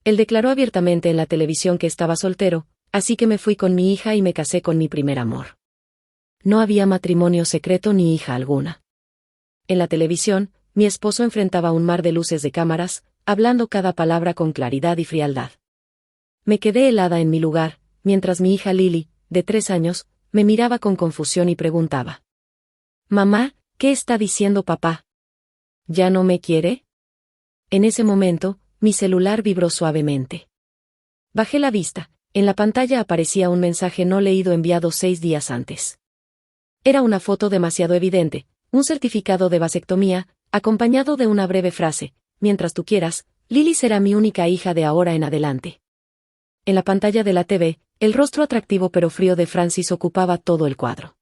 Él declaró abiertamente en la televisión que estaba soltero, así que me fui con mi hija y me casé con mi primer amor. No había matrimonio secreto ni hija alguna. En la televisión, mi esposo enfrentaba un mar de luces de cámaras, hablando cada palabra con claridad y frialdad. Me quedé helada en mi lugar, mientras mi hija Lily, de 3 años, me miraba con confusión y preguntaba: «Mamá, ¿qué está diciendo papá? ¿Ya no me quiere?». En ese momento, mi celular vibró suavemente. Bajé la vista. En la pantalla aparecía un mensaje no leído enviado 6 días antes. Era una foto demasiado evidente, un certificado de vasectomía, acompañado de una breve frase: «Mientras tú quieras, Lily será mi única hija de ahora en adelante». En la pantalla de la TV, el rostro atractivo pero frío de Francis ocupaba todo el cuadro.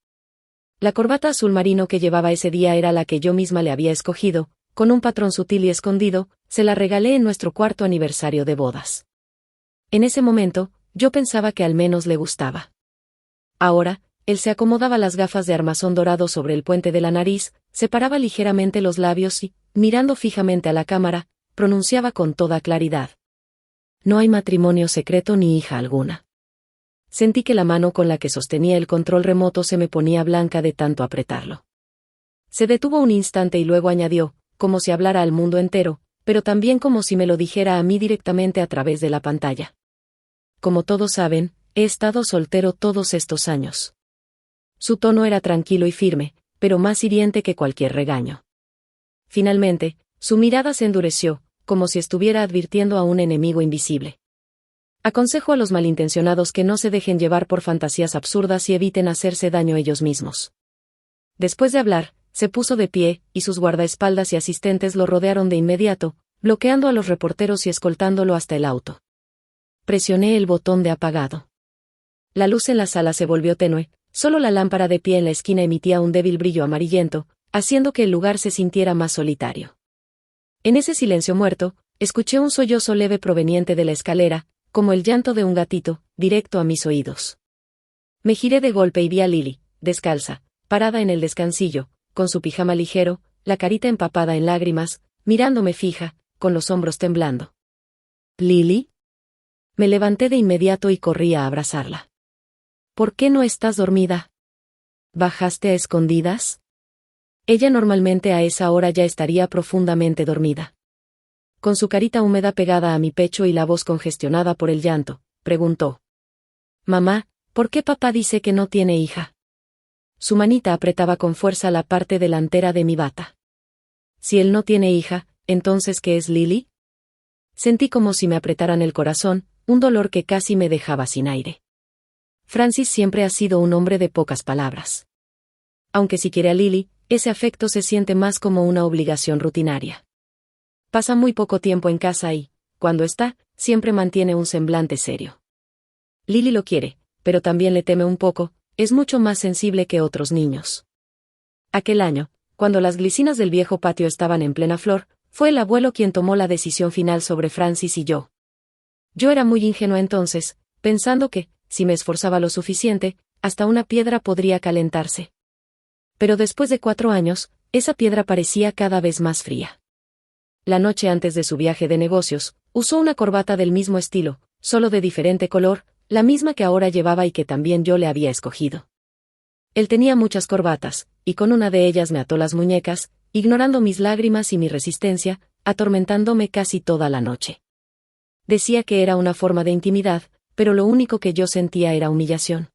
La corbata azul marino que llevaba ese día era la que yo misma le había escogido, con un patrón sutil y escondido, se la regalé en nuestro 4º aniversario de bodas. En ese momento, yo pensaba que al menos le gustaba. Ahora, él se acomodaba las gafas de armazón dorado sobre el puente de la nariz, separaba ligeramente los labios y, mirando fijamente a la cámara, pronunciaba con toda claridad: «No hay matrimonio secreto ni hija alguna». Sentí que la mano con la que sostenía el control remoto se me ponía blanca de tanto apretarlo. Se detuvo un instante y luego añadió, como si hablara al mundo entero, pero también como si me lo dijera a mí directamente a través de la pantalla: «Como todos saben, he estado soltero todos estos años». Su tono era tranquilo y firme, pero más hiriente que cualquier regaño. Finalmente, su mirada se endureció, como si estuviera advirtiendo a un enemigo invisible. Aconsejo a los malintencionados que no se dejen llevar por fantasías absurdas y eviten hacerse daño ellos mismos. Después de hablar, se puso de pie, y sus guardaespaldas y asistentes lo rodearon de inmediato, bloqueando a los reporteros y escoltándolo hasta el auto. Presioné el botón de apagado. La luz en la sala se volvió tenue, solo la lámpara de pie en la esquina emitía un débil brillo amarillento, haciendo que el lugar se sintiera más solitario. En ese silencio muerto, escuché un sollozo leve proveniente de la escalera, como el llanto de un gatito, directo a mis oídos. Me giré de golpe y vi a Lily, descalza, parada en el descansillo, con su pijama ligero, la carita empapada en lágrimas, mirándome fija, con los hombros temblando. «¿Lily?». Me levanté de inmediato y corrí a abrazarla. «¿Por qué no estás dormida? ¿Bajaste a escondidas?». Ella normalmente a esa hora ya estaría profundamente dormida. Con su carita húmeda pegada a mi pecho y la voz congestionada por el llanto, preguntó: «Mamá, ¿por qué papá dice que no tiene hija?». Su manita apretaba con fuerza la parte delantera de mi bata. «Si él no tiene hija, ¿entonces qué es Lily?». Sentí como si me apretaran el corazón, un dolor que casi me dejaba sin aire. Francis siempre ha sido un hombre de pocas palabras. Aunque si quiere a Lily, ese afecto se siente más como una obligación rutinaria. Pasa muy poco tiempo en casa y, cuando está, siempre mantiene un semblante serio. Lily lo quiere, pero también le teme un poco, es mucho más sensible que otros niños. Aquel año, cuando las glicinas del viejo patio estaban en plena flor, fue el abuelo quien tomó la decisión final sobre Francis y yo. Yo era muy ingenua entonces, pensando que, si me esforzaba lo suficiente, hasta una piedra podría calentarse. Pero después de 4 años, esa piedra parecía cada vez más fría. La noche antes de su viaje de negocios, usó una corbata del mismo estilo, solo de diferente color, la misma que ahora llevaba y que también yo le había escogido. Él tenía muchas corbatas, y con una de ellas me ató las muñecas, ignorando mis lágrimas y mi resistencia, atormentándome casi toda la noche. Decía que era una forma de intimidad, pero lo único que yo sentía era humillación.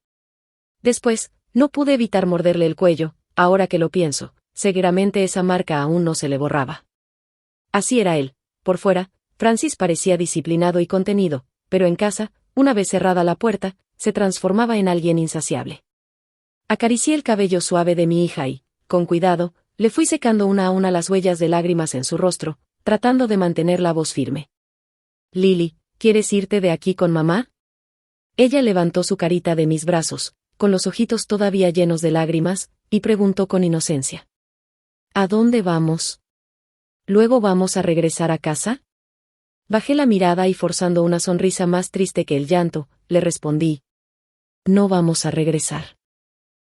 Después, no pude evitar morderle el cuello. Ahora que lo pienso, seguramente esa marca aún no se le borraba. Así era él. Por fuera, Francis parecía disciplinado y contenido, pero en casa, una vez cerrada la puerta, se transformaba en alguien insaciable. Acaricié el cabello suave de mi hija y, con cuidado, le fui secando una a una las huellas de lágrimas en su rostro, tratando de mantener la voz firme. «Lily, ¿quieres irte de aquí con mamá?». Ella levantó su carita de mis brazos, con los ojitos todavía llenos de lágrimas, y preguntó con inocencia: «¿A dónde vamos? ¿Luego vamos a regresar a casa?». Bajé la mirada y forzando una sonrisa más triste que el llanto, le respondí: «No vamos a regresar».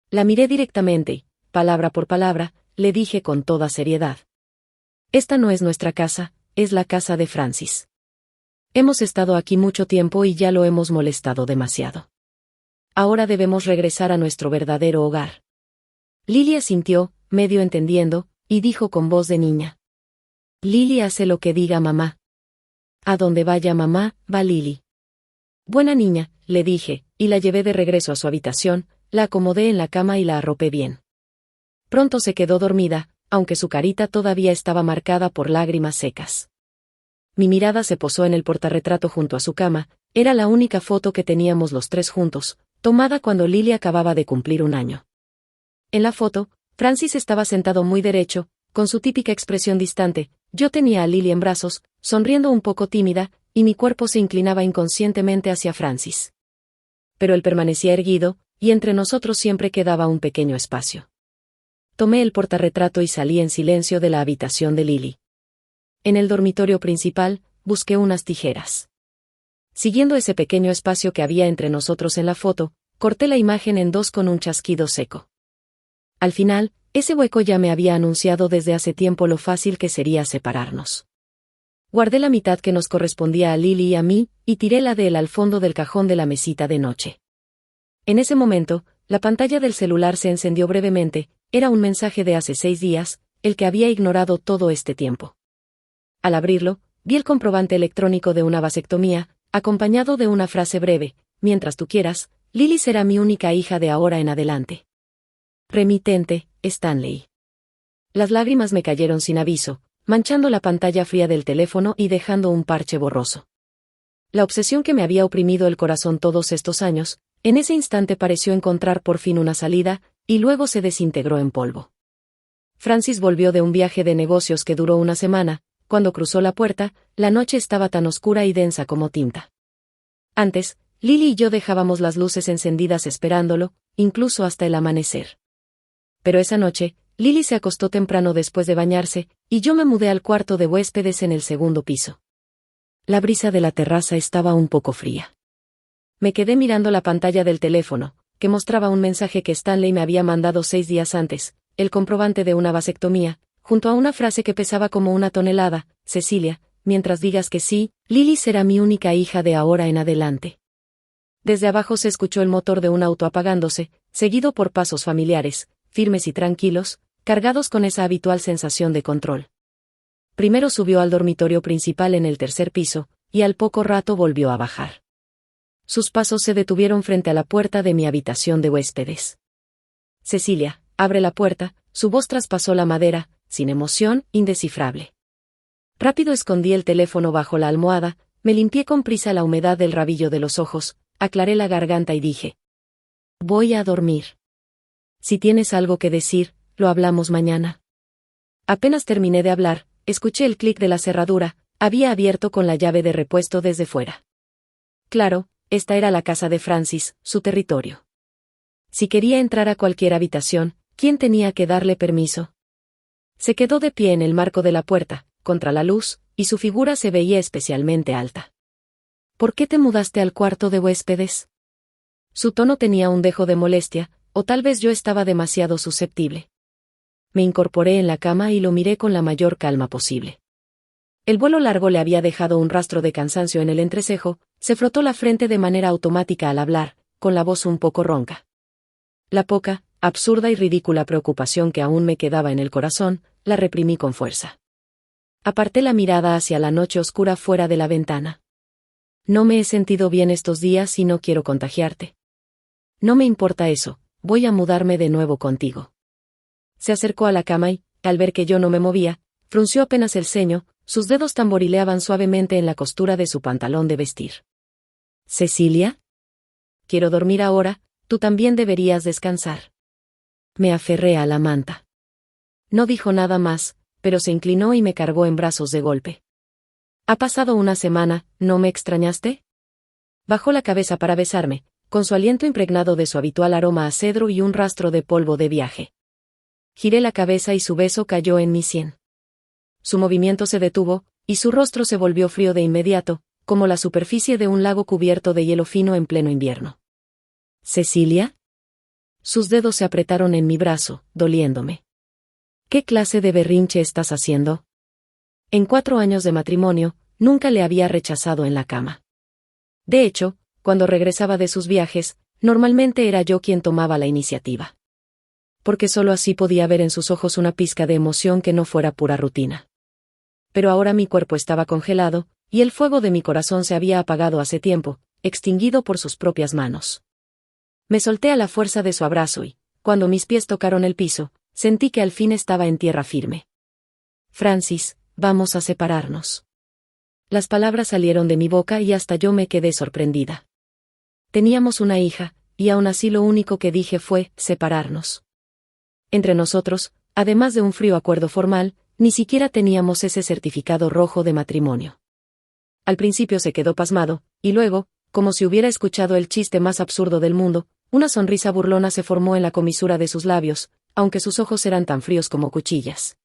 La miré directamente y, palabra por palabra, le dije con toda seriedad: «Esta no es nuestra casa, es la casa de Francis. Hemos estado aquí mucho tiempo y ya lo hemos molestado demasiado. Ahora debemos regresar a nuestro verdadero hogar. Lily asintió, medio entendiendo, y dijo con voz de niña. Lily hace lo que diga mamá. A donde vaya mamá, va Lily. Buena niña, le dije, y la llevé de regreso a su habitación, la acomodé en la cama y la arropé bien. Pronto se quedó dormida, aunque su carita todavía estaba marcada por lágrimas secas. Mi mirada se posó en el portarretrato junto a su cama, era la única foto que teníamos los tres juntos, tomada cuando Lily acababa de cumplir 1 año. En la foto, Francis estaba sentado muy derecho, con su típica expresión distante, yo tenía a Lily en brazos, sonriendo un poco tímida, y mi cuerpo se inclinaba inconscientemente hacia Francis. Pero él permanecía erguido, y entre nosotros siempre quedaba un pequeño espacio. Tomé el portarretrato y salí en silencio de la habitación de Lily. En el dormitorio principal, busqué unas tijeras. Siguiendo ese pequeño espacio que había entre nosotros en la foto, corté la imagen en dos con un chasquido seco. Al final, ese hueco ya me había anunciado desde hace tiempo lo fácil que sería separarnos. Guardé la mitad que nos correspondía a Lily y a mí, y tiré la de él al fondo del cajón de la mesita de noche. En ese momento, la pantalla del celular se encendió brevemente, era un mensaje de hace 6 días, el que había ignorado todo este tiempo. Al abrirlo, vi el comprobante electrónico de una vasectomía, acompañado de una frase breve, mientras tú quieras, Lily será mi única hija de ahora en adelante. Remitente, Stanley. Las lágrimas me cayeron sin aviso, manchando la pantalla fría del teléfono y dejando un parche borroso. La obsesión que me había oprimido el corazón todos estos años, en ese instante pareció encontrar por fin una salida, y luego se desintegró en polvo. Francis volvió de un viaje de negocios que duró 1 semana, cuando cruzó la puerta, la noche estaba tan oscura y densa como tinta. Antes, Lily y yo dejábamos las luces encendidas esperándolo, incluso hasta el amanecer. Pero esa noche, Lily se acostó temprano después de bañarse, y yo me mudé al cuarto de huéspedes en el 2.º piso. La brisa de la terraza estaba un poco fría. Me quedé mirando la pantalla del teléfono, que mostraba un mensaje que Stanley me había mandado 6 días antes, el comprobante de una vasectomía, junto a una frase que pesaba como 1 tonelada, Cecilia, mientras digas que sí, Lily será mi única hija de ahora en adelante. Desde abajo se escuchó el motor de un auto apagándose, seguido por pasos familiares, firmes y tranquilos, cargados con esa habitual sensación de control. Primero subió al dormitorio principal en el 3.er piso, y al poco rato volvió a bajar. Sus pasos se detuvieron frente a la puerta de mi habitación de huéspedes. Cecilia, abre la puerta, su voz traspasó la madera, sin emoción, indescifrable. Rápido escondí el teléfono bajo la almohada, me limpié con prisa la humedad del rabillo de los ojos, aclaré la garganta y dije: voy a dormir. Si tienes algo que decir, lo hablamos mañana. Apenas terminé de hablar, escuché el clic de la cerradura, había abierto con la llave de repuesto desde fuera. Claro, esta era la casa de Francis, su territorio. Si quería entrar a cualquier habitación, ¿quién tenía que darle permiso? Se quedó de pie en el marco de la puerta, contra la luz, y su figura se veía especialmente alta. ¿Por qué te mudaste al cuarto de huéspedes? Su tono tenía un dejo de molestia, o tal vez yo estaba demasiado susceptible. Me incorporé en la cama y lo miré con la mayor calma posible. El vuelo largo le había dejado un rastro de cansancio en el entrecejo, se frotó la frente de manera automática al hablar, con la voz un poco ronca. La poca, absurda y ridícula preocupación que aún me quedaba en el corazón, la reprimí con fuerza. Aparté la mirada hacia la noche oscura fuera de la ventana. No me he sentido bien estos días y no quiero contagiarte. No me importa eso, voy a mudarme de nuevo contigo. Se acercó a la cama y, al ver que yo no me movía, frunció apenas el ceño, sus dedos tamborileaban suavemente en la costura de su pantalón de vestir. ¿Cecilia? Quiero dormir ahora, tú también deberías descansar. Me aferré a la manta. No dijo nada más, pero se inclinó y me cargó en brazos de golpe. Ha pasado 1 semana, ¿no me extrañaste? Bajó la cabeza para besarme, con su aliento impregnado de su habitual aroma a cedro y un rastro de polvo de viaje. Giré la cabeza y su beso cayó en mi sien. Su movimiento se detuvo, y su rostro se volvió frío de inmediato, como la superficie de un lago cubierto de hielo fino en pleno invierno. ¿Cecilia? Sus dedos se apretaron en mi brazo, doliéndome. ¿Qué clase de berrinche estás haciendo? En 4 años de matrimonio, nunca le había rechazado en la cama. De hecho, cuando regresaba de sus viajes, normalmente era yo quien tomaba la iniciativa. Porque solo así podía ver en sus ojos una pizca de emoción que no fuera pura rutina. Pero ahora mi cuerpo estaba congelado, y el fuego de mi corazón se había apagado hace tiempo, extinguido por sus propias manos. Me solté a la fuerza de su abrazo y, cuando mis pies tocaron el piso, sentí que al fin estaba en tierra firme. Francis, vamos a separarnos. Las palabras salieron de mi boca y hasta yo me quedé sorprendida. Teníamos una hija, y aún así lo único que dije fue, separarnos. Entre nosotros, además de un frío acuerdo formal, ni siquiera teníamos ese certificado rojo de matrimonio. Al principio se quedó pasmado, y luego, como si hubiera escuchado el chiste más absurdo del mundo, una sonrisa burlona se formó en la comisura de sus labios, aunque sus ojos eran tan fríos como cuchillas.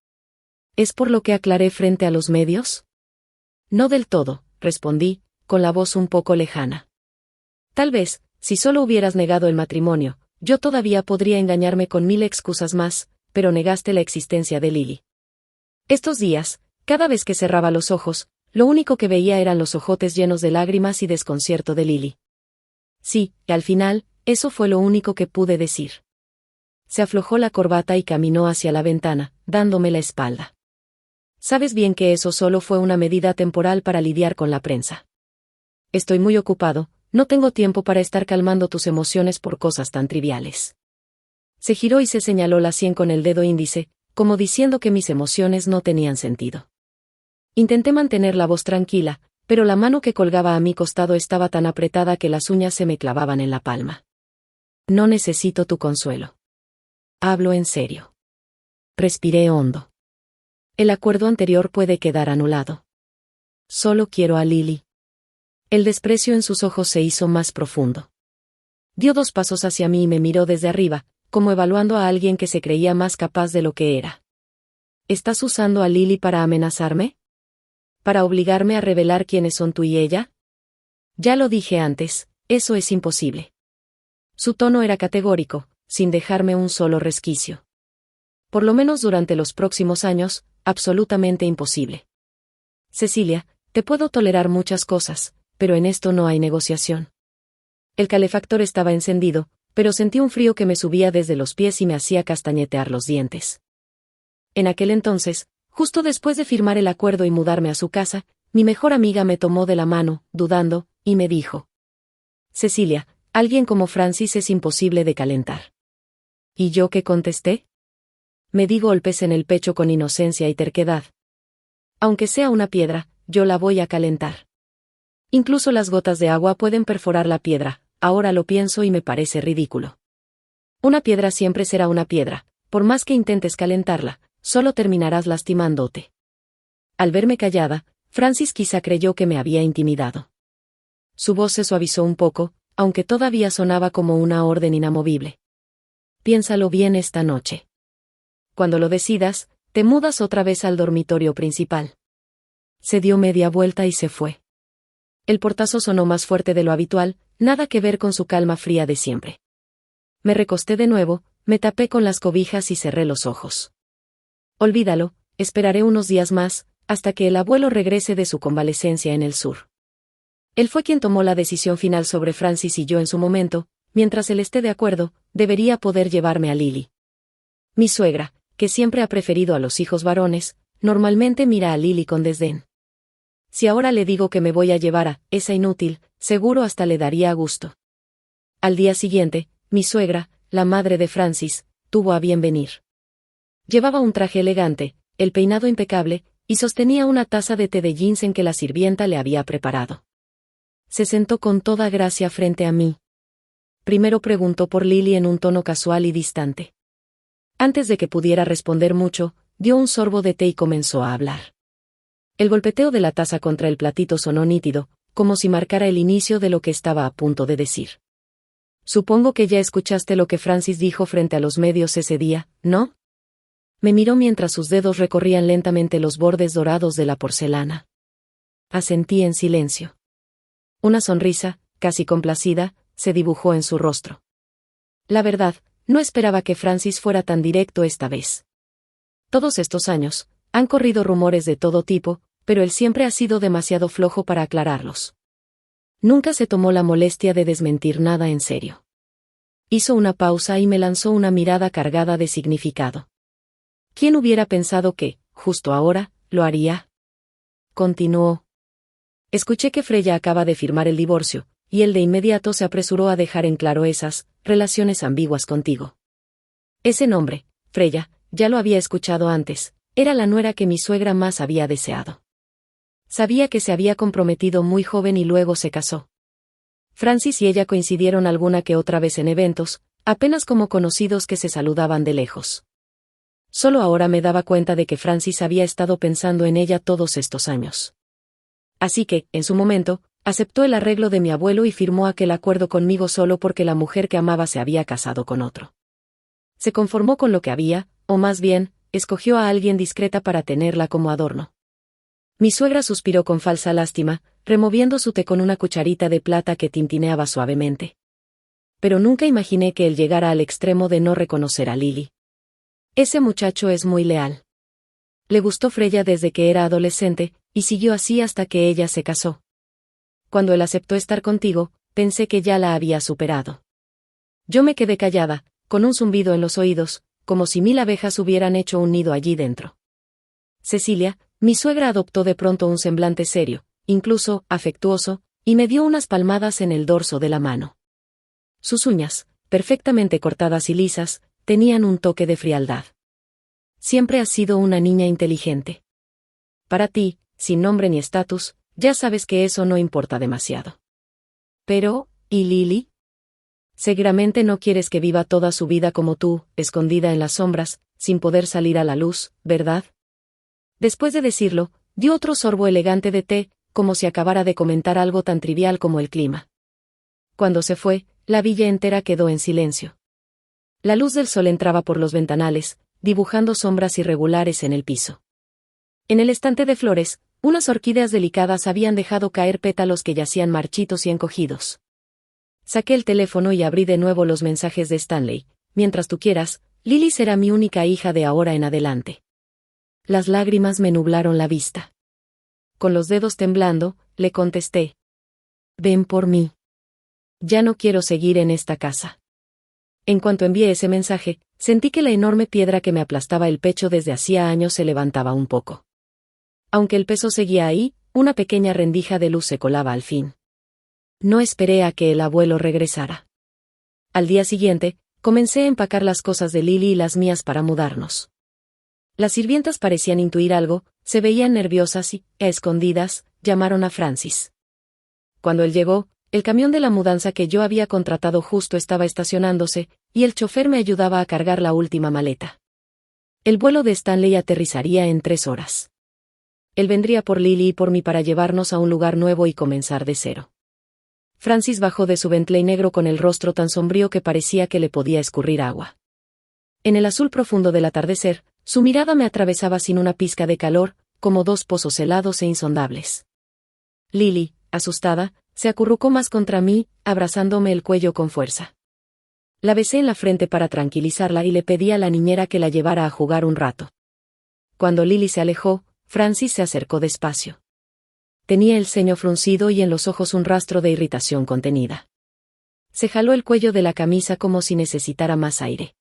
¿Es por lo que aclaré frente a los medios? No del todo, respondí, con la voz un poco lejana. Tal vez, si solo hubieras negado el matrimonio, yo todavía podría engañarme con 1000 excusas más, pero negaste la existencia de Lily. Estos días, cada vez que cerraba los ojos, lo único que veía eran los ojotes llenos de lágrimas y desconcierto de Lily. Sí, y al final, eso fue lo único que pude decir. Se aflojó la corbata y caminó hacia la ventana, dándome la espalda. Sabes bien que eso solo fue una medida temporal para lidiar con la prensa. Estoy muy ocupado, no tengo tiempo para estar calmando tus emociones por cosas tan triviales. Se giró y se señaló la sien con el dedo índice, como diciendo que mis emociones no tenían sentido. Intenté mantener la voz tranquila, pero la mano que colgaba a mi costado estaba tan apretada que las uñas se me clavaban en la palma. No necesito tu consuelo. Hablo en serio. Respiré hondo. El acuerdo anterior puede quedar anulado. Solo quiero a Lily. El desprecio en sus ojos se hizo más profundo. Dio 2 pasos hacia mí y me miró desde arriba, como evaluando a alguien que se creía más capaz de lo que era. ¿Estás usando a Lily para amenazarme? ¿Para obligarme a revelar quiénes son tú y ella? Ya lo dije antes, eso es imposible. Su tono era categórico, sin dejarme un solo resquicio. Por lo menos durante los próximos años, absolutamente imposible. Cecilia, te puedo tolerar muchas cosas, pero en esto no hay negociación. El calefactor estaba encendido, pero sentí un frío que me subía desde los pies y me hacía castañetear los dientes. En aquel entonces, justo después de firmar el acuerdo y mudarme a su casa, mi mejor amiga me tomó de la mano, dudando, y me dijo: Cecilia, alguien como Francis es imposible de calentar. ¿Y yo qué contesté? Me di golpes en el pecho con inocencia y terquedad. Aunque sea una piedra, yo la voy a calentar. Incluso las gotas de agua pueden perforar la piedra, ahora lo pienso y me parece ridículo. Una piedra siempre será una piedra, por más que intentes calentarla, solo terminarás lastimándote. Al verme callada, Francis quizá creyó que me había intimidado. Su voz se suavizó un poco, aunque todavía sonaba como una orden inamovible. Piénsalo bien esta noche. Cuando lo decidas, te mudas otra vez al dormitorio principal. Se dio media vuelta y se fue. El portazo sonó más fuerte de lo habitual, nada que ver con su calma fría de siempre. Me recosté de nuevo, me tapé con las cobijas y cerré los ojos. Olvídalo, esperaré unos días más, hasta que el abuelo regrese de su convalecencia en el sur. Él fue quien tomó la decisión final sobre Francis y yo en su momento, mientras él esté de acuerdo, debería poder llevarme a Lily. Mi suegra, que siempre ha preferido a los hijos varones, normalmente mira a Lily con desdén. Si ahora le digo que me voy a llevar a esa inútil, seguro hasta le daría gusto. Al día siguiente, mi suegra, la madre de Francis, tuvo a bien venir. Llevaba un traje elegante, el peinado impecable, y sostenía una taza de té de ginseng que la sirvienta le había preparado. Se sentó con toda gracia frente a mí. Primero preguntó por Lily en un tono casual y distante. Antes de que pudiera responder mucho, dio un sorbo de té y comenzó a hablar. El golpeteo de la taza contra el platito sonó nítido, como si marcara el inicio de lo que estaba a punto de decir. Supongo que ya escuchaste lo que Francis dijo frente a los medios ese día, ¿no? Me miró mientras sus dedos recorrían lentamente los bordes dorados de la porcelana. Asentí en silencio. Una sonrisa, casi complacida, se dibujó en su rostro. La verdad, no esperaba que Francis fuera tan directo esta vez. Todos estos años, han corrido rumores de todo tipo, pero él siempre ha sido demasiado flojo para aclararlos. Nunca se tomó la molestia de desmentir nada en serio. Hizo una pausa y me lanzó una mirada cargada de significado. ¿Quién hubiera pensado que, justo ahora, lo haría? Continuó. Escuché que Freya acaba de firmar el divorcio, y él de inmediato se apresuró a dejar en claro esas relaciones ambiguas contigo. Ese nombre, Freya, ya lo había escuchado antes, era la nuera que mi suegra más había deseado. Sabía que se había comprometido muy joven y luego se casó. Francis y ella coincidieron alguna que otra vez en eventos, apenas como conocidos que se saludaban de lejos. Solo ahora me daba cuenta de que Francis había estado pensando en ella todos estos años. Así que, en su momento, aceptó el arreglo de mi abuelo y firmó aquel acuerdo conmigo solo porque la mujer que amaba se había casado con otro. Se conformó con lo que había, o más bien, escogió a alguien discreta para tenerla como adorno. Mi suegra suspiró con falsa lástima, removiendo su té con una cucharita de plata que tintineaba suavemente. Pero nunca imaginé que él llegara al extremo de no reconocer a Lily. Ese muchacho es muy leal. Le gustó Freya desde que era adolescente, y siguió así hasta que ella se casó. Cuando él aceptó estar contigo, pensé que ya la había superado. Yo me quedé callada, con un zumbido en los oídos, como si 1000 abejas hubieran hecho un nido allí dentro. Cecilia, mi suegra adoptó de pronto un semblante serio, incluso afectuoso, y me dio unas palmadas en el dorso de la mano. Sus uñas, perfectamente cortadas y lisas, tenían un toque de frialdad. Siempre has sido una niña inteligente. Para ti, sin nombre ni estatus, ya sabes que eso no importa demasiado. Pero, ¿y Lily? Seguramente no quieres que viva toda su vida como tú, escondida en las sombras, sin poder salir a la luz, ¿verdad? Después de decirlo, dio otro sorbo elegante de té, como si acabara de comentar algo tan trivial como el clima. Cuando se fue, la villa entera quedó en silencio. La luz del sol entraba por los ventanales, dibujando sombras irregulares en el piso. En el estante de flores, unas orquídeas delicadas habían dejado caer pétalos que yacían marchitos y encogidos. Saqué el teléfono y abrí de nuevo los mensajes de Stanley. Mientras tú quieras, Lily será mi única hija de ahora en adelante. Las lágrimas me nublaron la vista. Con los dedos temblando, le contesté. Ven por mí. Ya no quiero seguir en esta casa. En cuanto envié ese mensaje, sentí que la enorme piedra que me aplastaba el pecho desde hacía años se levantaba un poco. Aunque el peso seguía ahí, una pequeña rendija de luz se colaba al fin. No esperé a que el abuelo regresara. Al día siguiente, comencé a empacar las cosas de Lily y las mías para mudarnos. Las sirvientas parecían intuir algo, se veían nerviosas y, a escondidas, llamaron a Francis. Cuando él llegó, el camión de la mudanza que yo había contratado justo estaba estacionándose, y el chofer me ayudaba a cargar la última maleta. El vuelo de Stanley aterrizaría en 3 horas. Él vendría por Lily y por mí para llevarnos a un lugar nuevo y comenzar de cero. Francis bajó de su Bentley negro con el rostro tan sombrío que parecía que le podía escurrir agua. En el azul profundo del atardecer, su mirada me atravesaba sin una pizca de calor, como 2 pozos helados e insondables. Lily, asustada, se acurrucó más contra mí, abrazándome el cuello con fuerza. La besé en la frente para tranquilizarla y le pedí a la niñera que la llevara a jugar un rato. Cuando Lily se alejó, Francis se acercó despacio. Tenía el ceño fruncido y en los ojos un rastro de irritación contenida. Se jaló el cuello de la camisa como si necesitara más aire.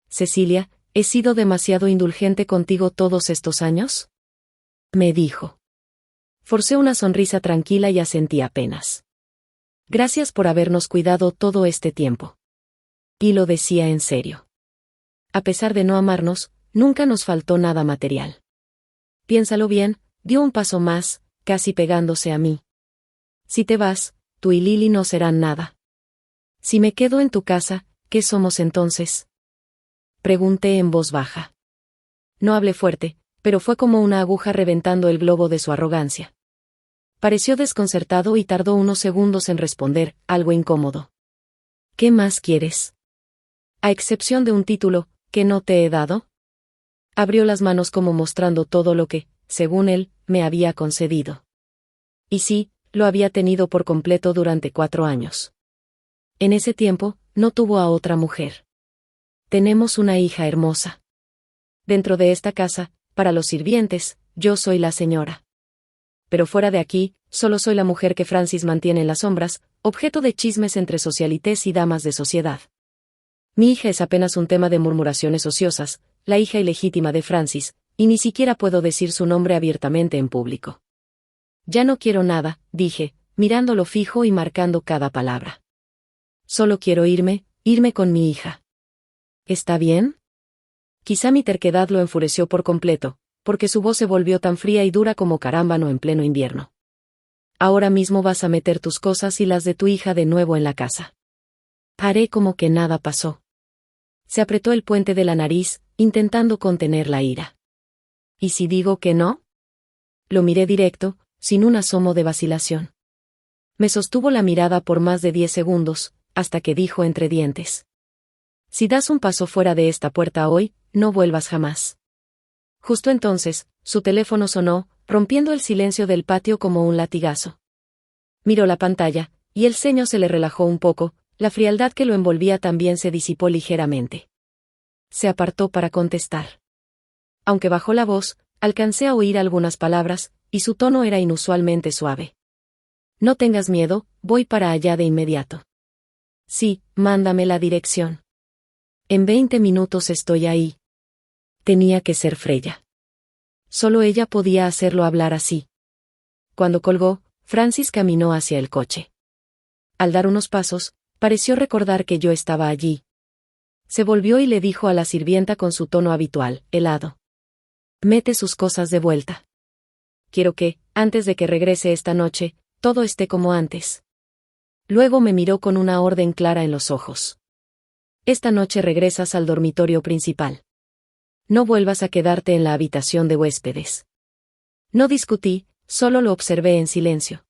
Cecilia, ¿he sido demasiado indulgente contigo todos estos años? Me dijo. Forcé una sonrisa tranquila y asentí apenas. Gracias por habernos cuidado todo este tiempo. Y lo decía en serio. A pesar de no amarnos, nunca nos faltó nada material. Piénsalo bien, dio un paso más, casi pegándose a mí. Si te vas, tú y Lily no serán nada. Si me quedo en tu casa, ¿qué somos entonces? Pregunté en voz baja. No hablé fuerte, pero fue como una aguja reventando el globo de su arrogancia. Pareció desconcertado y tardó unos segundos en responder, algo incómodo. ¿Qué más quieres? A excepción de un título, ¿que no te he dado? Abrió las manos como mostrando todo lo que, según él, me había concedido. Y sí, lo había tenido por completo durante 4 años. En ese tiempo, no tuvo a otra mujer. Tenemos una hija hermosa. Dentro de esta casa, para los sirvientes, yo soy la señora. pero fuera de aquí, solo soy la mujer que Francis mantiene en las sombras, objeto de chismes entre socialites y damas de sociedad. Mi hija es apenas un tema de murmuraciones ociosas, la hija ilegítima de Francis, y ni siquiera puedo decir su nombre abiertamente en público. Ya no quiero nada, dije, mirándolo fijo y marcando cada palabra. Solo quiero irme con mi hija. ¿Está bien? Quizá mi terquedad lo enfureció por completo, porque su voz se volvió tan fría y dura como carámbano en pleno invierno. Ahora mismo vas a meter tus cosas y las de tu hija de nuevo en la casa. Haré como que nada pasó. Se apretó el puente de la nariz, intentando contener la ira. ¿Y si digo que no? Lo miré directo, sin un asomo de vacilación. Me sostuvo la mirada por más de 10 segundos, hasta que dijo entre dientes: si das un paso fuera de esta puerta hoy, no vuelvas jamás. Justo entonces, su teléfono sonó, rompiendo el silencio del patio como un latigazo. Miró la pantalla, y el ceño se le relajó un poco, la frialdad que lo envolvía también se disipó ligeramente. Se apartó para contestar. Aunque bajó la voz, alcancé a oír algunas palabras, y su tono era inusualmente suave. No tengas miedo, voy para allá de inmediato. Sí, mándame la dirección. En 20 minutos estoy ahí. Tenía que ser Freya. Solo ella podía hacerlo hablar así. Cuando colgó, Francis caminó hacia el coche. Al dar unos pasos, pareció recordar que yo estaba allí. Se volvió y le dijo a la sirvienta con su tono habitual, helado: mete sus cosas de vuelta. Quiero que, antes de que regrese esta noche, todo esté como antes. Luego me miró con una orden clara en los ojos. Esta noche regresas al dormitorio principal. No vuelvas a quedarte en la habitación de huéspedes. No discutí, solo lo observé en silencio.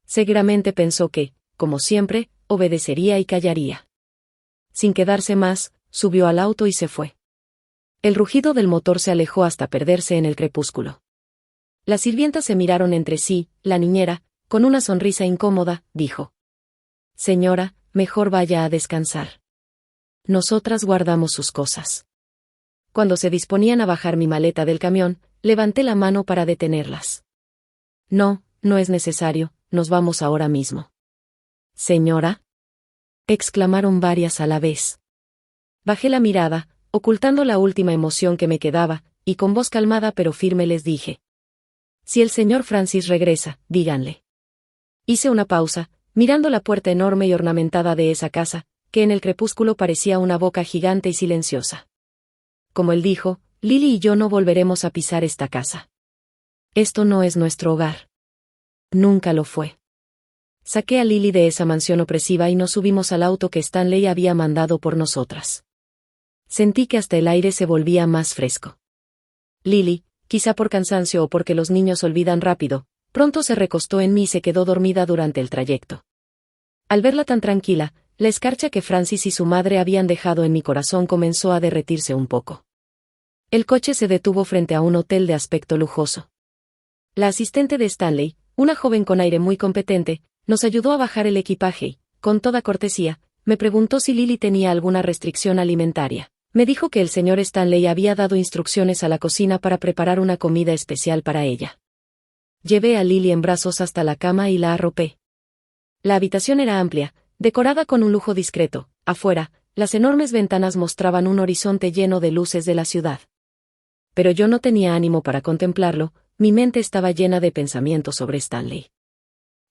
Seguramente pensó que, como siempre, obedecería y callaría. Sin quedarse más, subió al auto y se fue. El rugido del motor se alejó hasta perderse en el crepúsculo. Las sirvientas se miraron entre sí, la niñera, con una sonrisa incómoda, dijo: señora, mejor vaya a descansar. Nosotras guardamos sus cosas. Cuando se disponían a bajar mi maleta del camión, levanté la mano para detenerlas. No, no es necesario, nos vamos ahora mismo. ¿Señora?, exclamaron varias a la vez. Bajé la mirada, ocultando la última emoción que me quedaba, y con voz calmada pero firme les dije: si el señor Francis regresa, díganle. Hice una pausa, mirando la puerta enorme y ornamentada de esa casa, que en el crepúsculo parecía una boca gigante y silenciosa. Como él dijo, Lily y yo no volveremos a pisar esta casa. Esto no es nuestro hogar. Nunca lo fue. Saqué a Lily de esa mansión opresiva y nos subimos al auto que Stanley había mandado por nosotras. Sentí que hasta el aire se volvía más fresco. Lily, quizá por cansancio o porque los niños olvidan rápido, pronto se recostó en mí y se quedó dormida durante el trayecto. Al verla tan tranquila, la escarcha que Francis y su madre habían dejado en mi corazón comenzó a derretirse un poco. El coche se detuvo frente a un hotel de aspecto lujoso. La asistente de Stanley, una joven con aire muy competente, nos ayudó a bajar el equipaje y, con toda cortesía, me preguntó si Lily tenía alguna restricción alimentaria. Me dijo que el señor Stanley había dado instrucciones a la cocina para preparar una comida especial para ella. Llevé a Lily en brazos hasta la cama y la arropé. La habitación era amplia, decorada con un lujo discreto. Afuera, las enormes ventanas mostraban un horizonte lleno de luces de la ciudad. Pero yo no tenía ánimo para contemplarlo, mi mente estaba llena de pensamientos sobre Stanley.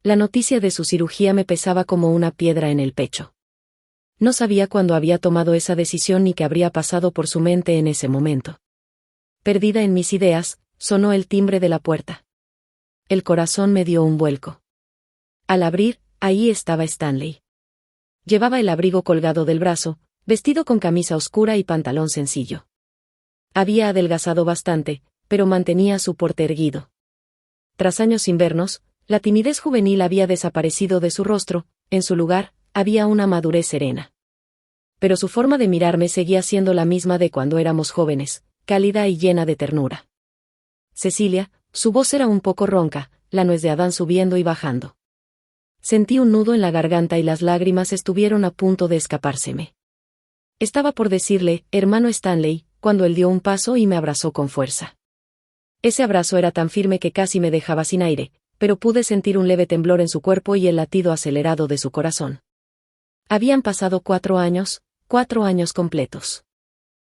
La noticia de su cirugía me pesaba como una piedra en el pecho. No sabía cuándo había tomado esa decisión ni qué habría pasado por su mente en ese momento. Perdida en mis ideas, sonó el timbre de la puerta. El corazón me dio un vuelco. Al abrir, ahí estaba Stanley. Llevaba el abrigo colgado del brazo, vestido con camisa oscura y pantalón sencillo. Había adelgazado bastante, pero mantenía su porte erguido. Tras años invernos, la timidez juvenil había desaparecido de su rostro, en su lugar, había una madurez serena. Pero su forma de mirarme seguía siendo la misma de cuando éramos jóvenes, cálida y llena de ternura. Cecilia, su voz era un poco ronca, la nuez de Adán subiendo y bajando. Sentí un nudo en la garganta y las lágrimas estuvieron a punto de escapárseme. Estaba por decirle, hermano Stanley, cuando él dio un paso y me abrazó con fuerza. Ese abrazo era tan firme que casi me dejaba sin aire, pero pude sentir un leve temblor en su cuerpo y el latido acelerado de su corazón. Habían pasado 4 años completos.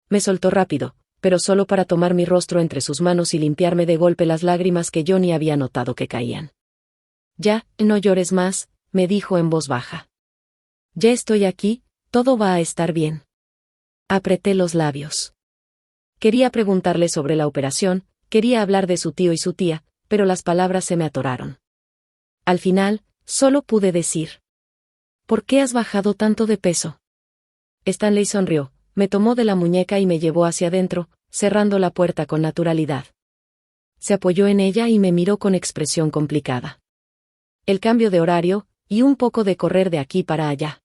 Me soltó rápido, pero solo para tomar mi rostro entre sus manos y limpiarme de golpe las lágrimas que yo ni había notado que caían. Ya, no llores más, me dijo en voz baja. Ya estoy aquí, todo va a estar bien. Apreté los labios. Quería preguntarle sobre la operación, quería hablar de su tío y su tía, pero las palabras se me atoraron. Al final, solo pude decir: ¿por qué has bajado tanto de peso? Stanley sonrió, me tomó de la muñeca y me llevó hacia adentro, cerrando la puerta con naturalidad. Se apoyó en ella y me miró con expresión complicada. El cambio de horario, y un poco de correr de aquí para allá.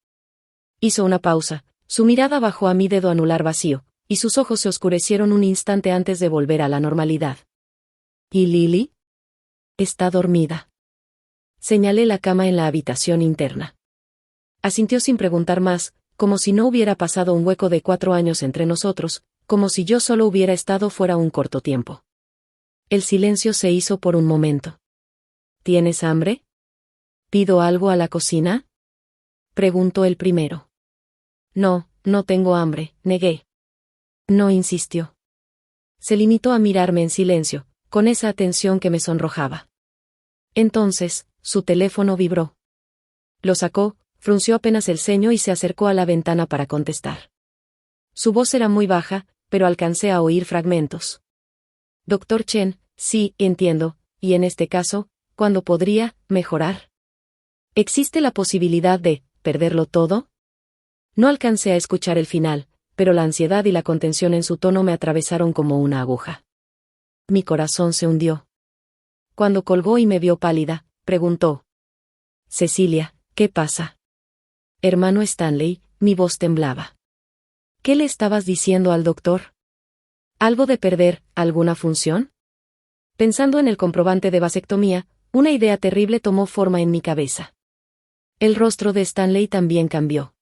Hizo una pausa, su mirada bajó a mi dedo anular vacío, y sus ojos se oscurecieron un instante antes de volver a la normalidad. ¿Y Lily? Está dormida. Señalé la cama en la habitación interna. Asintió sin preguntar más, como si no hubiera pasado un hueco de 4 años entre nosotros, como si yo solo hubiera estado fuera un corto tiempo. El silencio se hizo por un momento. ¿Tienes hambre? ¿Pido algo a la cocina? Preguntó el primero. No, no tengo hambre, negué. No insistió. Se limitó a mirarme en silencio, con esa atención que me sonrojaba. Entonces, su teléfono vibró. Lo sacó, frunció apenas el ceño y se acercó a la ventana para contestar. Su voz era muy baja, pero alcancé a oír fragmentos. Doctor Chen, sí, entiendo, y en este caso, ¿cuándo podría mejorar? ¿Existe la posibilidad de perderlo todo? No alcancé a escuchar el final, pero la ansiedad y la contención en su tono me atravesaron como una aguja. Mi corazón se hundió. Cuando colgó y me vio pálida, preguntó: Cecilia, ¿qué pasa? Hermano Stanley, mi voz temblaba. ¿Qué le estabas diciendo al doctor? ¿Algo de perder alguna función? Pensando en el comprobante de vasectomía, una idea terrible tomó forma en mi cabeza. El rostro de Stanley también cambió.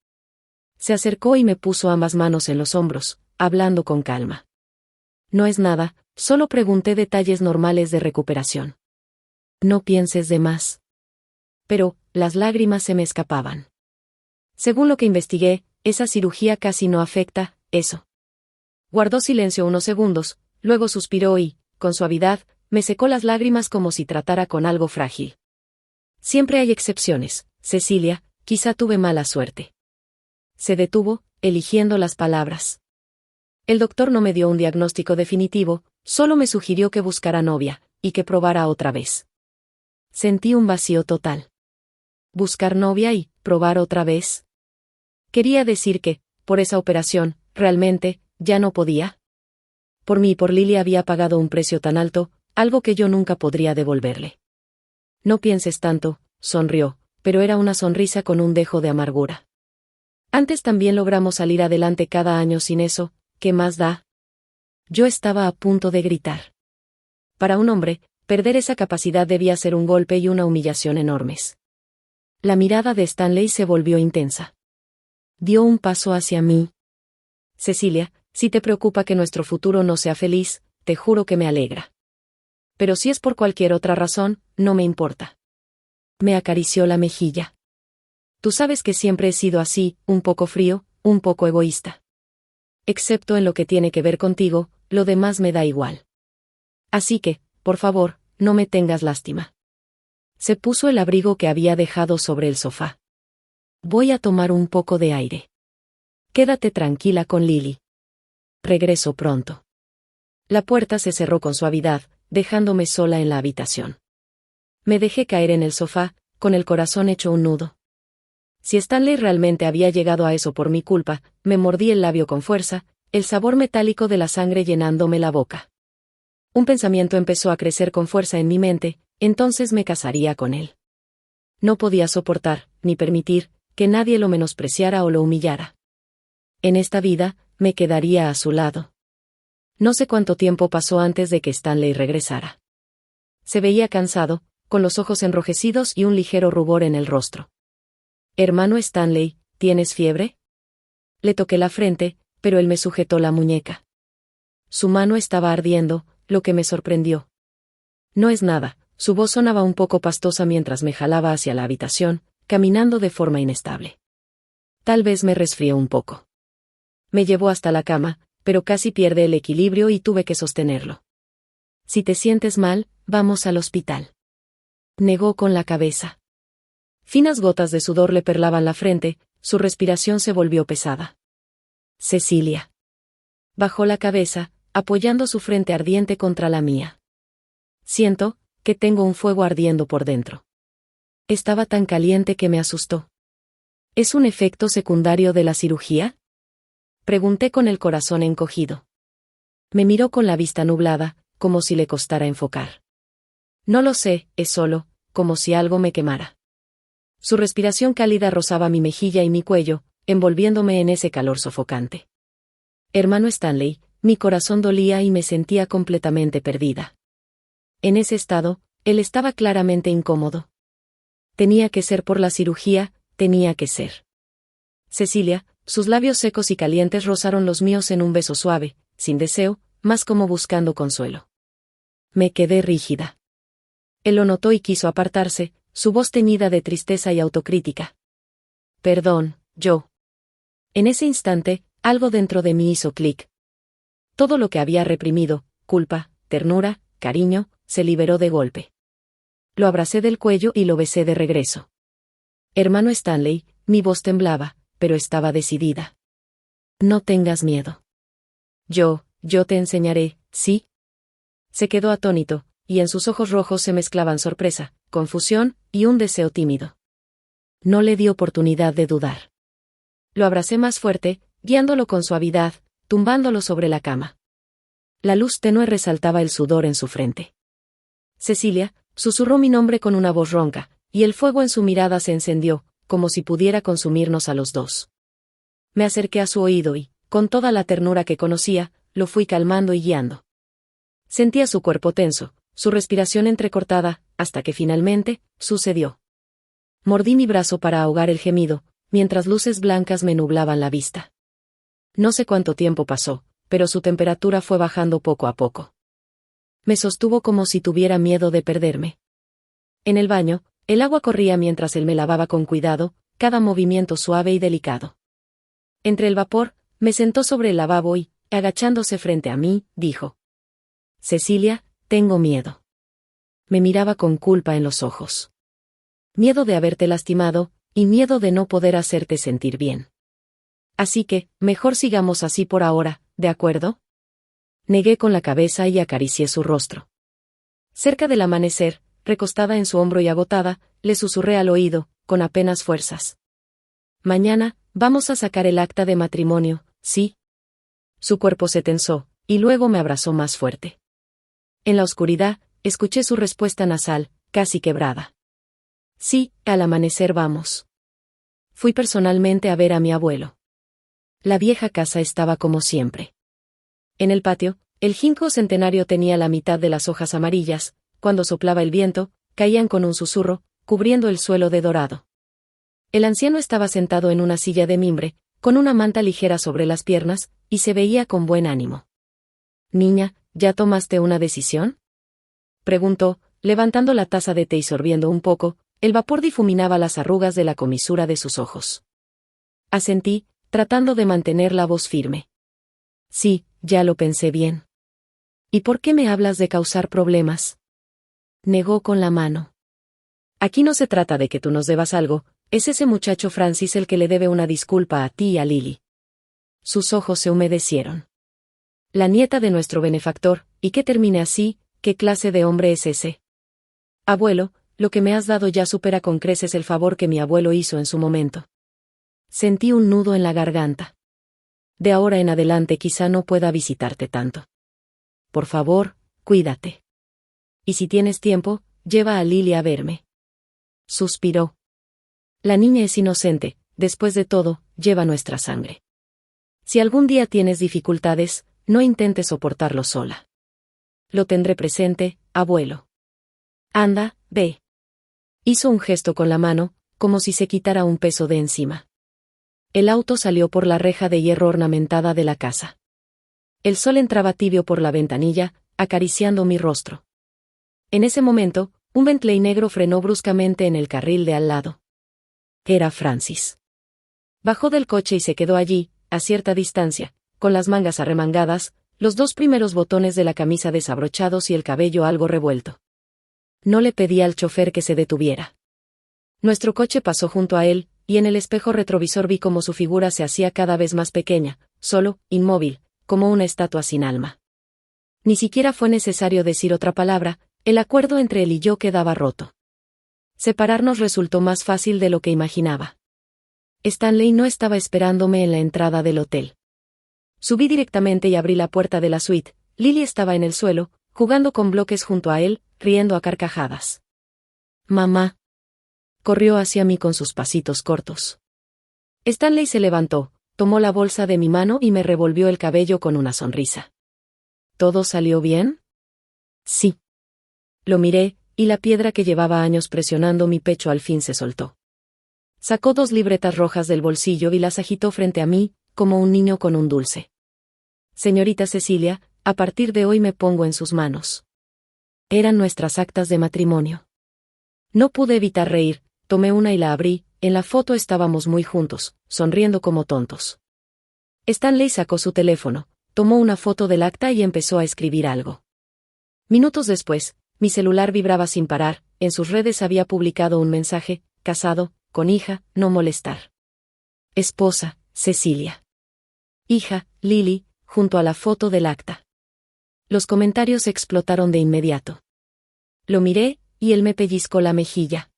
Se acercó y me puso ambas manos en los hombros, hablando con calma. No es nada, solo pregunté detalles normales de recuperación. No pienses de más. Pero, las lágrimas se me escapaban. Según lo que investigué, esa cirugía casi no afecta eso. Guardó silencio unos segundos, luego suspiró y, con suavidad, me secó las lágrimas como si tratara con algo frágil. Siempre hay excepciones, Cecilia, quizá tuve mala suerte. Se detuvo, eligiendo las palabras. El doctor no me dio un diagnóstico definitivo, solo me sugirió que buscara novia, y que probara otra vez. Sentí un vacío total. ¿Buscar novia y probar otra vez? Quería decir que, por esa operación, realmente, ya no podía. Por mí y por Lily había pagado un precio tan alto, algo que yo nunca podría devolverle. No pienses tanto, sonrió, pero era una sonrisa con un dejo de amargura. Antes también logramos salir adelante cada año sin eso, ¿qué más da? Yo estaba a punto de gritar. Para un hombre, perder esa capacidad debía ser un golpe y una humillación enormes. La mirada de Stanley se volvió intensa. Dio un paso hacia mí. Cecilia, si te preocupa que nuestro futuro no sea feliz, te juro que me alegra. Pero si es por cualquier otra razón, no me importa. Me acarició la mejilla. Tú sabes que siempre he sido así, un poco frío, un poco egoísta. Excepto en lo que tiene que ver contigo, lo demás me da igual. Así que, por favor, no me tengas lástima. Se puso el abrigo que había dejado sobre el sofá. Voy a tomar un poco de aire. Quédate tranquila con Lily. Regreso pronto. La puerta se cerró con suavidad, dejándome sola en la habitación. Me dejé caer en el sofá, con el corazón hecho un nudo. Si Stanley realmente había llegado a eso por mi culpa, me mordí el labio con fuerza, el sabor metálico de la sangre llenándome la boca. Un pensamiento empezó a crecer con fuerza en mi mente, entonces me casaría con él. No podía soportar, ni permitir, que nadie lo menospreciara o lo humillara. En esta vida, me quedaría a su lado. No sé cuánto tiempo pasó antes de que Stanley regresara. Se veía cansado, con los ojos enrojecidos y un ligero rubor en el rostro. Hermano Stanley, ¿tienes fiebre? Le toqué la frente, pero él me sujetó la muñeca. Su mano estaba ardiendo, lo que me sorprendió. No es nada, su voz sonaba un poco pastosa mientras me jalaba hacia la habitación, caminando de forma inestable. Tal vez me resfrié un poco. Me llevó hasta la cama, pero casi pierde el equilibrio y tuve que sostenerlo. Si te sientes mal, vamos al hospital. Negó con la cabeza. Finas gotas de sudor le perlaban la frente, su respiración se volvió pesada. Cecilia. Bajó la cabeza, apoyando su frente ardiente contra la mía. Siento que tengo un fuego ardiendo por dentro. Estaba tan caliente que me asustó. ¿Es un efecto secundario de la cirugía? Pregunté con el corazón encogido. Me miró con la vista nublada, como si le costara enfocar. No lo sé, es solo, como si algo me quemara. Su respiración cálida rozaba mi mejilla y mi cuello, envolviéndome en ese calor sofocante. Hermano Stanley, mi corazón dolía y me sentía completamente perdida. En ese estado, él estaba claramente incómodo. Tenía que ser por la cirugía, tenía que ser. Cecilia, sus labios secos y calientes rozaron los míos en un beso suave, sin deseo, más como buscando consuelo. Me quedé rígida. Él lo notó y quiso apartarse, su voz teñida de tristeza y autocrítica. Perdón, yo. En ese instante, algo dentro de mí hizo clic. Todo lo que había reprimido, culpa, ternura, cariño, se liberó de golpe. Lo abracé del cuello y lo besé de regreso. Hermano Stanley, mi voz temblaba, pero estaba decidida. No tengas miedo. Yo te enseñaré, ¿sí? Se quedó atónito, y en sus ojos rojos se mezclaban sorpresa, confusión y un deseo tímido. No le di oportunidad de dudar. Lo abracé más fuerte, guiándolo con suavidad, tumbándolo sobre la cama. La luz tenue resaltaba el sudor en su frente. Cecilia, susurró mi nombre con una voz ronca, y el fuego en su mirada se encendió, como si pudiera consumirnos a los dos. Me acerqué a su oído y, con toda la ternura que conocía, lo fui calmando y guiando. Sentía su cuerpo tenso, su respiración entrecortada, hasta que finalmente, sucedió. Mordí mi brazo para ahogar el gemido, mientras luces blancas me nublaban la vista. No sé cuánto tiempo pasó, pero su temperatura fue bajando poco a poco. Me sostuvo como si tuviera miedo de perderme. En el baño, el agua corría mientras él me lavaba con cuidado, cada movimiento suave y delicado. Entre el vapor, me sentó sobre el lavabo y, agachándose frente a mí, dijo: Cecilia, tengo miedo. Me miraba con culpa en los ojos. Miedo de haberte lastimado, y miedo de no poder hacerte sentir bien. Así que, mejor sigamos así por ahora, ¿de acuerdo? Negué con la cabeza y acaricié su rostro. Cerca del amanecer, recostada en su hombro y agotada, le susurré al oído, con apenas fuerzas. Mañana, vamos a sacar el acta de matrimonio, ¿sí? Su cuerpo se tensó, y luego me abrazó más fuerte. En la oscuridad, escuché su respuesta nasal, casi quebrada. Sí, al amanecer vamos. Fui personalmente a ver a mi abuelo. La vieja casa estaba como siempre. En el patio, el ginkgo centenario tenía la mitad de las hojas amarillas, cuando soplaba el viento, caían con un susurro, cubriendo el suelo de dorado. El anciano estaba sentado en una silla de mimbre, con una manta ligera sobre las piernas, y se veía con buen ánimo. Niña, ¿ya tomaste una decisión? Preguntó, levantando la taza de té y sorbiendo un poco, el vapor difuminaba las arrugas de la comisura de sus ojos. Asentí, tratando de mantener la voz firme. Sí, ya lo pensé bien. ¿Y por qué me hablas de causar problemas? Negó con la mano. Aquí no se trata de que tú nos debas algo, es ese muchacho Francis el que le debe una disculpa a ti y a Lily. Sus ojos se humedecieron. La nieta de nuestro benefactor, y que termine así, ¿qué clase de hombre es ese? Abuelo, lo que me has dado ya supera con creces el favor que mi abuelo hizo en su momento. Sentí un nudo en la garganta. De ahora en adelante quizá no pueda visitarte tanto. Por favor, cuídate. Y si tienes tiempo, lleva a Lily a verme. Suspiró. La niña es inocente, después de todo, lleva nuestra sangre. Si algún día tienes dificultades, no intentes soportarlo sola. Lo tendré presente, abuelo. Anda, ve. Hizo un gesto con la mano, como si se quitara un peso de encima. El auto salió por la reja de hierro ornamentada de la casa. El sol entraba tibio por la ventanilla, acariciando mi rostro. En ese momento, un Bentley negro frenó bruscamente en el carril de al lado. Era Francis. Bajó del coche y se quedó allí, a cierta distancia, con las mangas arremangadas, los 2 primeros botones de la camisa desabrochados y el cabello algo revuelto. No le pedí al chofer que se detuviera. Nuestro coche pasó junto a él, y en el espejo retrovisor vi cómo su figura se hacía cada vez más pequeña, solo, inmóvil, como una estatua sin alma. Ni siquiera fue necesario decir otra palabra, el acuerdo entre él y yo quedaba roto. Separarnos resultó más fácil de lo que imaginaba. Stanley no estaba esperándome en la entrada del hotel. Subí directamente y abrí la puerta de la suite. Lily estaba en el suelo, jugando con bloques junto a él, riendo a carcajadas. «Mamá». Corrió hacia mí con sus pasitos cortos. Stanley se levantó, tomó la bolsa de mi mano y me revolvió el cabello con una sonrisa. ¿Todo salió bien? Sí. Lo miré, y la piedra que llevaba años presionando mi pecho al fin se soltó. Sacó 2 libretas rojas del bolsillo y las agitó frente a mí, como un niño con un dulce. Señorita Cecilia, a partir de hoy me pongo en sus manos. Eran nuestras actas de matrimonio. No pude evitar reír, tomé una y la abrí, en la foto estábamos muy juntos, sonriendo como tontos. Stanley sacó su teléfono, tomó una foto del acta y empezó a escribir algo. Minutos después, mi celular vibraba sin parar, en sus redes había publicado un mensaje: casado, con hija, no molestar. Esposa, Cecilia. Hija, Lily, junto a la foto del acta. Los comentarios explotaron de inmediato. Lo miré, y él me pellizcó la mejilla.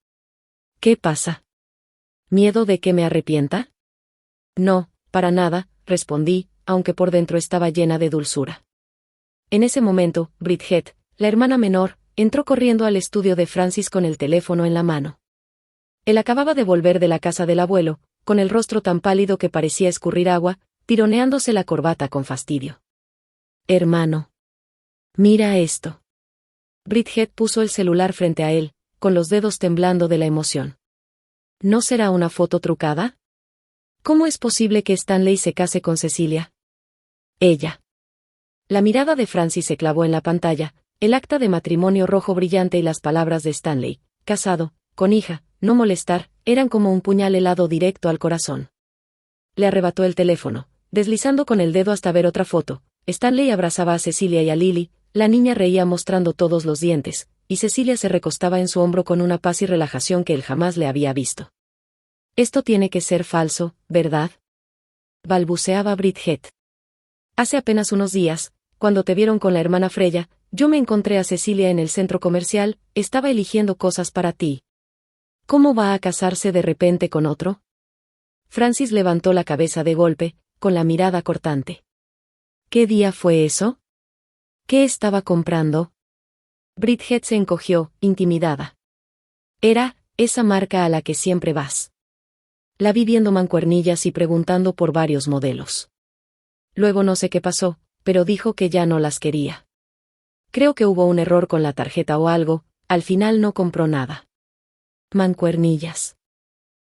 ¿Qué pasa? ¿Miedo de que me arrepienta? No, para nada, respondí, aunque por dentro estaba llena de dulzura. En ese momento, Bridget, la hermana menor, entró corriendo al estudio de Francis con el teléfono en la mano. Él acababa de volver de la casa del abuelo, con el rostro tan pálido que parecía escurrir agua, tironeándose la corbata con fastidio. Hermano. Mira esto. Bridget puso el celular frente a él, con los dedos temblando de la emoción. ¿No será una foto trucada? ¿Cómo es posible que Stanley se case con Cecilia? Ella. La mirada de Francis se clavó en la pantalla, el acta de matrimonio rojo brillante y las palabras de Stanley, casado, con hija, no molestar, eran como un puñal helado directo al corazón. Le arrebató el teléfono, deslizando con el dedo hasta ver otra foto. Stanley abrazaba a Cecilia y a Lily, la niña reía mostrando todos los dientes, y Cecilia se recostaba en su hombro con una paz y relajación que él jamás le había visto. Esto tiene que ser falso, ¿verdad? Balbuceaba Bridget. Hace apenas unos días, cuando te vieron con la hermana Freya, yo me encontré a Cecilia en el centro comercial, estaba eligiendo cosas para ti. ¿Cómo va a casarse de repente con otro? Francis levantó la cabeza de golpe, con la mirada cortante. ¿Qué día fue eso? ¿Qué estaba comprando? Bridget se encogió, intimidada. Era, esa marca a la que siempre vas. La vi viendo mancuernillas y preguntando por varios modelos. Luego no sé qué pasó, pero dijo que ya no las quería. Creo que hubo un error con la tarjeta o algo, al final no compró nada. Mancuernillas.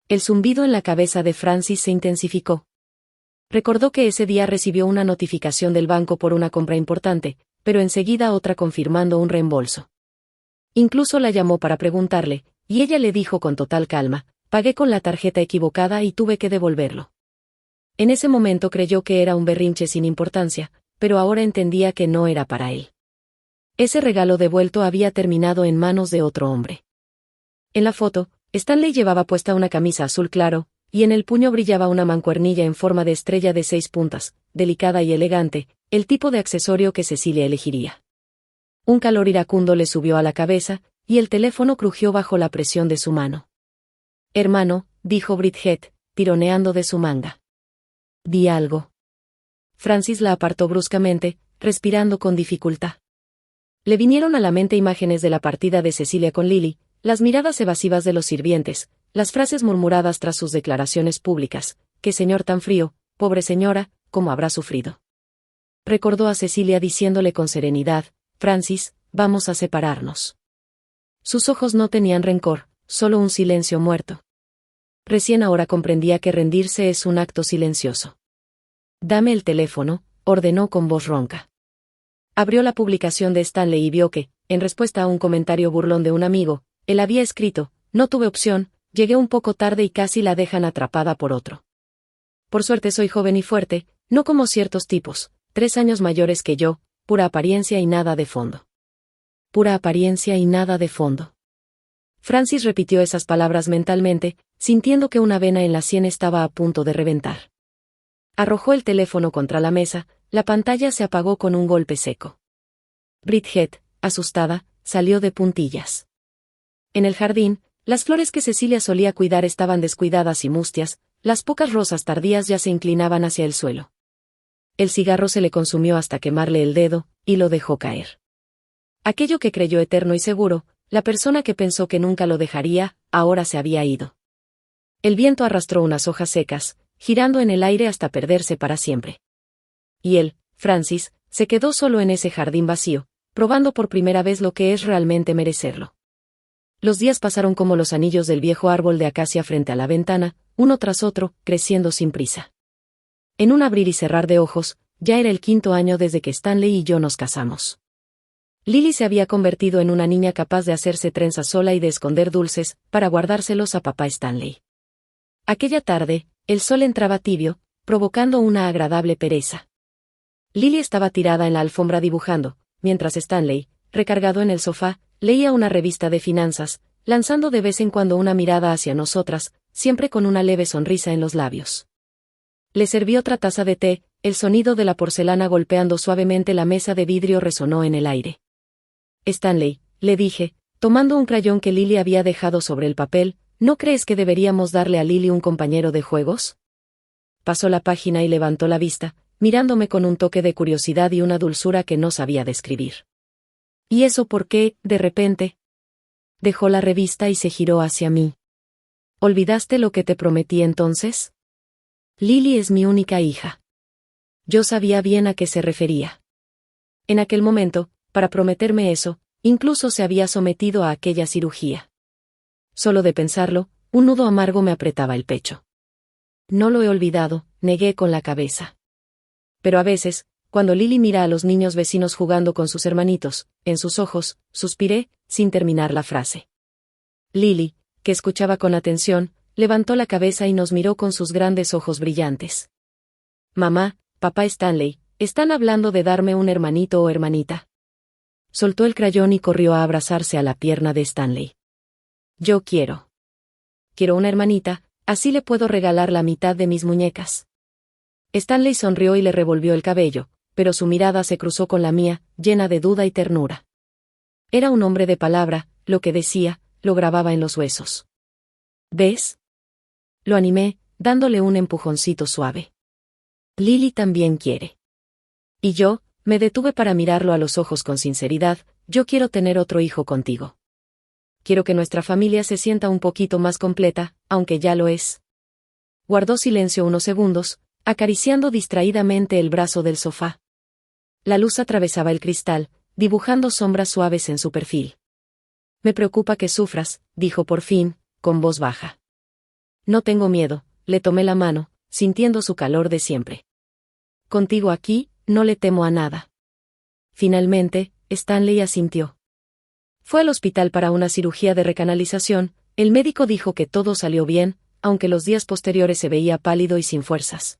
El zumbido en la cabeza de Francis se intensificó. Recordó que ese día recibió una notificación del banco por una compra importante, pero enseguida otra confirmando un reembolso. Incluso la llamó para preguntarle, y ella le dijo con total calma: pagué con la tarjeta equivocada y tuve que devolverlo. En ese momento creyó que era un berrinche sin importancia, pero ahora entendía que no era para él. Ese regalo devuelto había terminado en manos de otro hombre. En la foto, Stanley llevaba puesta una camisa azul claro, y en el puño brillaba una mancuernilla en forma de estrella de 6 puntas, delicada y elegante, el tipo de accesorio que Cecilia elegiría. Un calor iracundo le subió a la cabeza, y el teléfono crujió bajo la presión de su mano. Hermano, dijo Bridget, tironeando de su manga. Di algo. Francis la apartó bruscamente, respirando con dificultad. Le vinieron a la mente imágenes de la partida de Cecilia con Lily, las miradas evasivas de los sirvientes, las frases murmuradas tras sus declaraciones públicas: «Qué señor tan frío, pobre señora, cómo habrá sufrido». Recordó a Cecilia diciéndole con serenidad: «Francis, vamos a separarnos». Sus ojos no tenían rencor, solo un silencio muerto. Recién ahora comprendía que rendirse es un acto silencioso. «Dame el teléfono», ordenó con voz ronca. Abrió la publicación de Stanley y vio que, en respuesta a un comentario burlón de un amigo, él había escrito: no tuve opción, llegué un poco tarde y casi la dejan atrapada por otro. Por suerte soy joven y fuerte, no como ciertos tipos, 3 años mayores que yo, pura apariencia y nada de fondo. Pura apariencia y nada de fondo. Francis repitió esas palabras mentalmente, sintiendo que una vena en la sien estaba a punto de reventar. Arrojó el teléfono contra la mesa, la pantalla se apagó con un golpe seco. Bridget, asustada, salió de puntillas. En el jardín, las flores que Cecilia solía cuidar estaban descuidadas y mustias, las pocas rosas tardías ya se inclinaban hacia el suelo. El cigarro se le consumió hasta quemarle el dedo, y lo dejó caer. Aquello que creyó eterno y seguro, la persona que pensó que nunca lo dejaría, ahora se había ido. El viento arrastró unas hojas secas, girando en el aire hasta perderse para siempre. Y él, Francis, se quedó solo en ese jardín vacío, probando por primera vez lo que es realmente merecerlo. Los días pasaron como los anillos del viejo árbol de acacia frente a la ventana, uno tras otro, creciendo sin prisa. En un abrir y cerrar de ojos, ya era el 5.º año desde que Stanley y yo nos casamos. Lily se había convertido en una niña capaz de hacerse trenzas sola y de esconder dulces, para guardárselos a papá Stanley. Aquella tarde, el sol entraba tibio, provocando una agradable pereza. Lily estaba tirada en la alfombra dibujando, mientras Stanley, recargado en el sofá, leía una revista de finanzas, lanzando de vez en cuando una mirada hacia nosotras, siempre con una leve sonrisa en los labios. Le serví otra taza de té, el sonido de la porcelana golpeando suavemente la mesa de vidrio resonó en el aire. Stanley, le dije, tomando un crayón que Lily había dejado sobre el papel, ¿no crees que deberíamos darle a Lily un compañero de juegos? Pasó la página y levantó la vista, mirándome con un toque de curiosidad y una dulzura que no sabía describir. ¿Y eso por qué, de repente? Dejó la revista y se giró hacia mí. ¿Olvidaste lo que te prometí entonces? Lily es mi única hija. Yo sabía bien a qué se refería. En aquel momento, para prometerme eso, incluso se había sometido a aquella cirugía. Solo de pensarlo, un nudo amargo me apretaba el pecho. No lo he olvidado, negué con la cabeza. Pero a veces, cuando Lily mira a los niños vecinos jugando con sus hermanitos, en sus ojos, suspiré, sin terminar la frase. Lily, que escuchaba con atención, levantó la cabeza y nos miró con sus grandes ojos brillantes. Mamá, papá Stanley, ¿están hablando de darme un hermanito o hermanita? Soltó el crayón y corrió a abrazarse a la pierna de Stanley. Yo quiero. Quiero una hermanita, así le puedo regalar la mitad de mis muñecas. Stanley sonrió y le revolvió el cabello, pero su mirada se cruzó con la mía, llena de duda y ternura. Era un hombre de palabra, lo que decía, lo grababa en los huesos. ¿Ves? Lo animé, dándole un empujoncito suave. Lily también quiere. Y yo, me detuve para mirarlo a los ojos con sinceridad, yo quiero tener otro hijo contigo. Quiero que nuestra familia se sienta un poquito más completa, aunque ya lo es. Guardó silencio unos segundos, acariciando distraídamente el brazo del sofá. La luz atravesaba el cristal, dibujando sombras suaves en su perfil. Me preocupa que sufras, dijo por fin, con voz baja. No tengo miedo, le tomé la mano, sintiendo su calor de siempre. Contigo aquí, no le temo a nada. Finalmente, Stanley asintió. Fue al hospital para una cirugía de recanalización, el médico dijo que todo salió bien, aunque los días posteriores se veía pálido y sin fuerzas.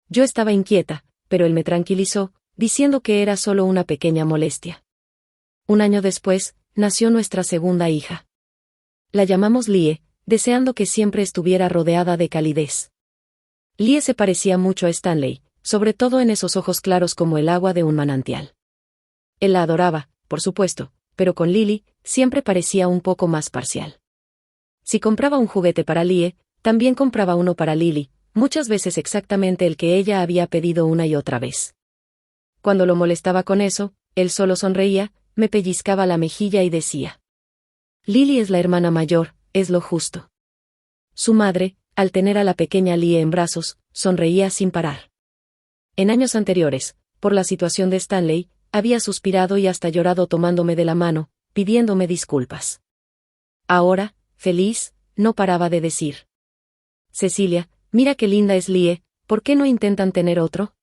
Yo estaba inquieta, pero él me tranquilizó, diciendo que era solo una pequeña molestia. Un año después, nació nuestra segunda hija. La llamamos Lie, deseando que siempre estuviera rodeada de calidez. Lie se parecía mucho a Stanley, sobre todo en esos ojos claros como el agua de un manantial. Él la adoraba, por supuesto, pero con Lily, siempre parecía un poco más parcial. Si compraba un juguete para Lie, también compraba uno para Lily, muchas veces exactamente el que ella había pedido una y otra vez. Cuando lo molestaba con eso, él solo sonreía, me pellizcaba la mejilla y decía: Lily es la hermana mayor, es lo justo. Su madre, al tener a la pequeña Lie en brazos, sonreía sin parar. En años anteriores, por la situación de Stanley, había suspirado y hasta llorado tomándome de la mano, pidiéndome disculpas. Ahora, feliz, no paraba de decir: Cecilia, mira qué linda es Lie, ¿por qué no intentan tener otro?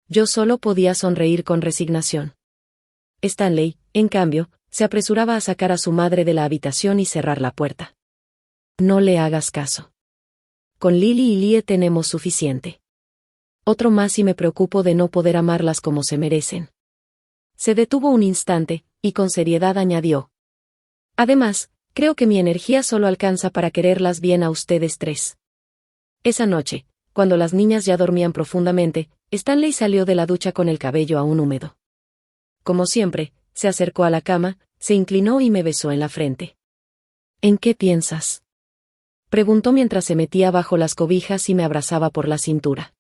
Yo solo podía sonreír con resignación. Stanley, en cambio, se apresuraba a sacar a su madre de la habitación y cerrar la puerta. No le hagas caso. Con Lily y Lie tenemos suficiente. Otro más y me preocupo de no poder amarlas como se merecen. Se detuvo un instante, y con seriedad añadió. Además, creo que mi energía solo alcanza para quererlas bien a ustedes tres. Esa noche, cuando las niñas ya dormían profundamente, Stanley salió de la ducha con el cabello aún húmedo. Como siempre, se acercó a la cama, se inclinó y me besó en la frente. ¿En qué piensas?, preguntó mientras se metía bajo las cobijas y me abrazaba por la cintura.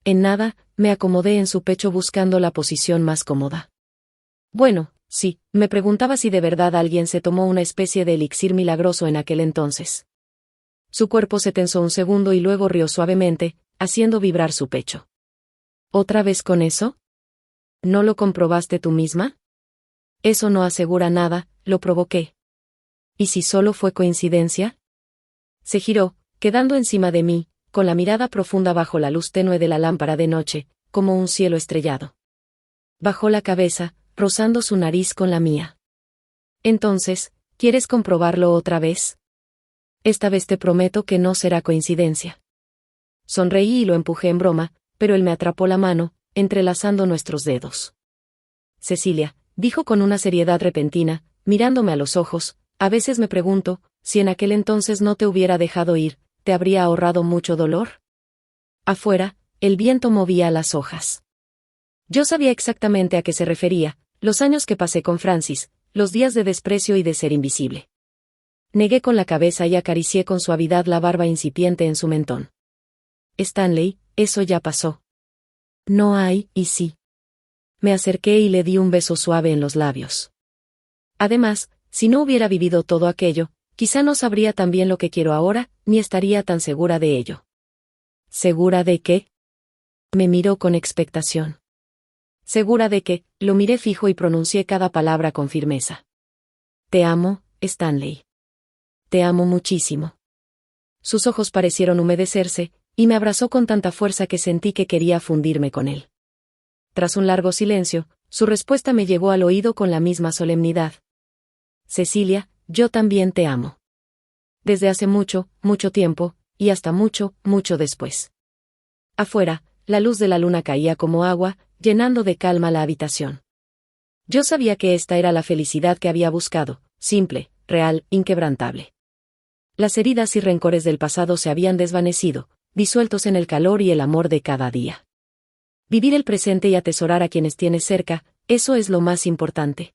En nada, me acomodé en su pecho buscando la posición más cómoda. Bueno, sí, me preguntaba si de verdad alguien se tomó una especie de elixir milagroso en aquel entonces. Su cuerpo se tensó un segundo y luego rió suavemente, haciendo vibrar su pecho. ¿Otra vez con eso? ¿No lo comprobaste tú misma? Eso no asegura nada, lo provoqué. ¿Y si solo fue coincidencia? Se giró, quedando encima de mí, con la mirada profunda bajo la luz tenue de la lámpara de noche, como un cielo estrellado. Bajó la cabeza, rozando su nariz con la mía. Entonces, ¿quieres comprobarlo otra vez? Esta vez te prometo que no será coincidencia. Sonreí y lo empujé en broma, pero él me atrapó la mano, entrelazando nuestros dedos. Cecilia, dijo con una seriedad repentina, mirándome a los ojos, a veces me pregunto, si en aquel entonces no te hubiera dejado ir, ¿te habría ahorrado mucho dolor? Afuera, el viento movía las hojas. Yo sabía exactamente a qué se refería, los años que pasé con Francis, los días de desprecio y de ser invisible. Negué con la cabeza y acaricié con suavidad la barba incipiente en su mentón. Stanley, eso ya pasó. No hay, y sí. Me acerqué y le di un beso suave en los labios. Además, si no hubiera vivido todo aquello, quizá no sabría tan bien lo que quiero ahora, ni estaría tan segura de ello. ¿Segura de qué? Me miró con expectación. Segura de que, lo miré fijo y pronuncié cada palabra con firmeza. Te amo, Stanley. Te amo muchísimo. Sus ojos parecieron humedecerse, y me abrazó con tanta fuerza que sentí que quería fundirme con él. Tras un largo silencio, su respuesta me llegó al oído con la misma solemnidad. Cecilia, yo también te amo. Desde hace mucho, mucho tiempo, y hasta mucho, mucho después. Afuera, la luz de la luna caía como agua, llenando de calma la habitación. Yo sabía que esta era la felicidad que había buscado, simple, real, inquebrantable. Las heridas y rencores del pasado se habían desvanecido, disueltos en el calor y el amor de cada día. Vivir el presente y atesorar a quienes tienes cerca, eso es lo más importante.